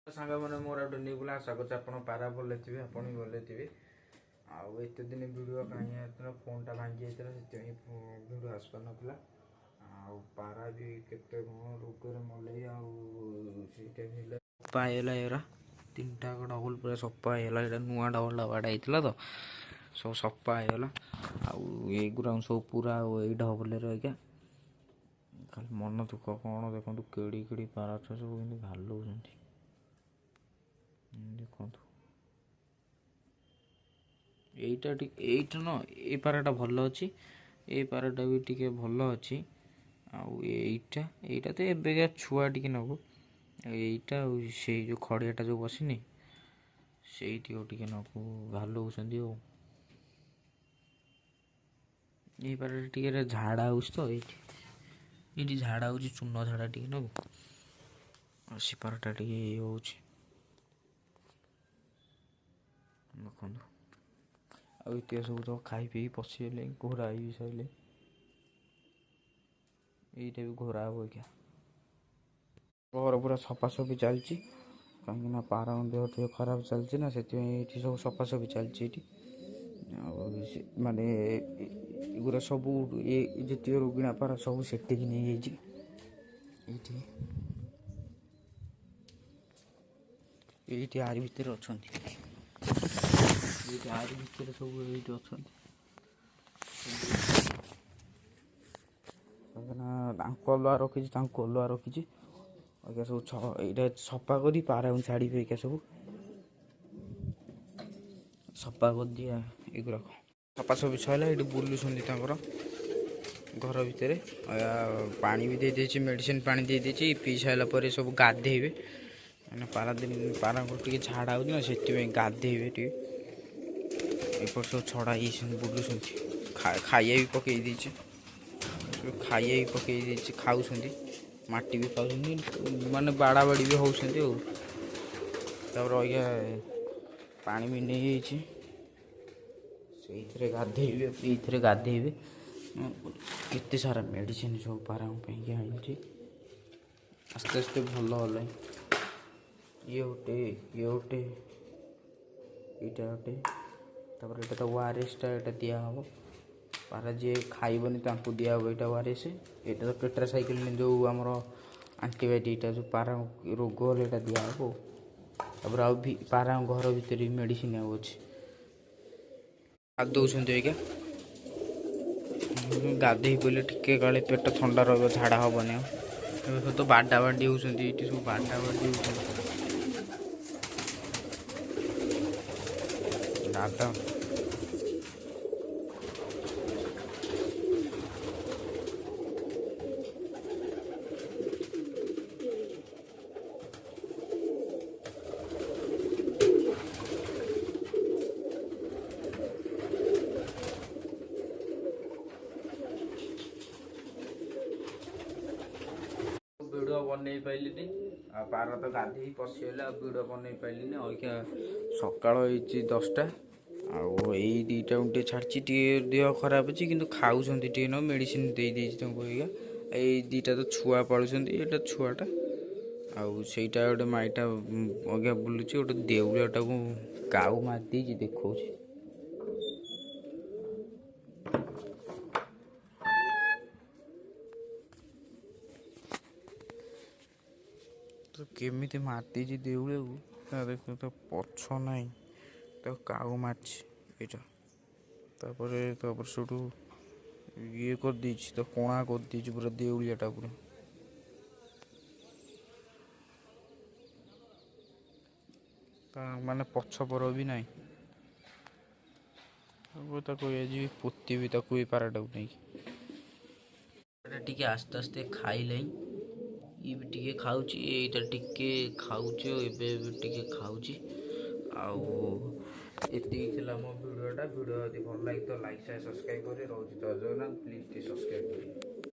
सांग मैंने मोर गोटे न्यू ब्लॉग आशा कर पारा भले थे आप भले थे आउ एत दिन भिड कहीं फोन टा भांगी जाता से भिड आस पार ना पारा भी केते रोगर मलई आईला एरा तीन टा डबल पूरा सफा है नुआ डबल डबाटा होता तो सब सफा होगा आगुरा सब पूरा यही डबल रहा खाली मन दुख कौन देखो केड़ी केड़ी पारा सब भालू देखो एटा न ए पाराटा भल अच्छी ए पाराटा भी टिके भल अच्छी आईटा तो एबेका छुआ टिके नब एटा से जो खड़ियाटा जो बसनी से टिके नब भालू ये पाराटा टिके झाड़ा हो तो ये झाड़ा हो चून झाड़ा टिके नब से पाराटा टिके ये हो देखो आत सब तो खाई पी पशिगले घोरा भी सारे यहीटा भी घोरा हम क्या घर पूरा सफासफी चलती कहीं पारा देह टे खराब चलती ना से सब सफासफी चलती माने एगुरा सब ये रोगिणा पारा सब सेटिक नहीं ये आरी भितर अच्छा आरी भितर सब ये अच्छा कलुआ रखी कलुआ रखी सब ये सफा कर पारा छाड़ी पे सब सफा कर दिया एगुरा सफा सफी सैला ये बुलूँ घर भितर पानी भी दे मेडिसिन पानी दे देती पी सारापर सब गाधेबे पारा दिन पारा टे झाड़ा हो से गाधेबे टे एपट सब छड़ा बुलूँ खाइया भी पकई देचे खाइया भी पकई देचे खाऊ माटी भी खाऊ माने बाड़ा बाड़ी भी होती पानी भी नहीं से गाधेबे ये गाधेबे केते सारा मेडिसिन सब पारा आनी आस्ते आस्ते भल है ये गोटे ये गोटे तापर ये तो ओआरएस टा दिया हम पारा जी खाइबनी दिया हम यहाँ ओआरएस ये तो टेट्रासाइक्लिन जो आमर आंटीबायोटिक जो पारा रोग है दिया हम तापर आ पारा घर भितर मेडिसिन अच्छे गाधौं गाधे पड़े टिके काले पेट थंडा झाड़ा हेनी सब तो बाडा बाडी होती सब बाडा बाडी दादा भिडियो बनई पाइलिनी पार तो गाधे पशिगला भिडियो बनई पाइलिनी अखा सका 10टा आई दुईटा उठे छाड़ी देह खराब अच्छी कि खाऊँ न मेडिसिन दे दुईटा तो छुआ पालुंट ये छुआटा आईटा गोटे माईटा अज्ञा बुलूँ गोटे देउलियाटा को काऊ मारी देखा तो केमी मारी देउलिया को देख तो पछ ना तो काऊ मार्च ये सब ये कर दीची तो कोणा कर दीची पूरा देउलियाटा पूरा माने पछपर भी ना पोती भी तक पाराटा नहीं टे आस्ते आस्ते खाइले ये भी टिके खाऊची एटा टिके खाऊची टिके खाऊची एति मो भिडियोटा भिडियो यदि भल लगे तो लाइक सब्सक्राइब कर रोज जय जगन्नाथ प्लीज सब्सक्राइब करें।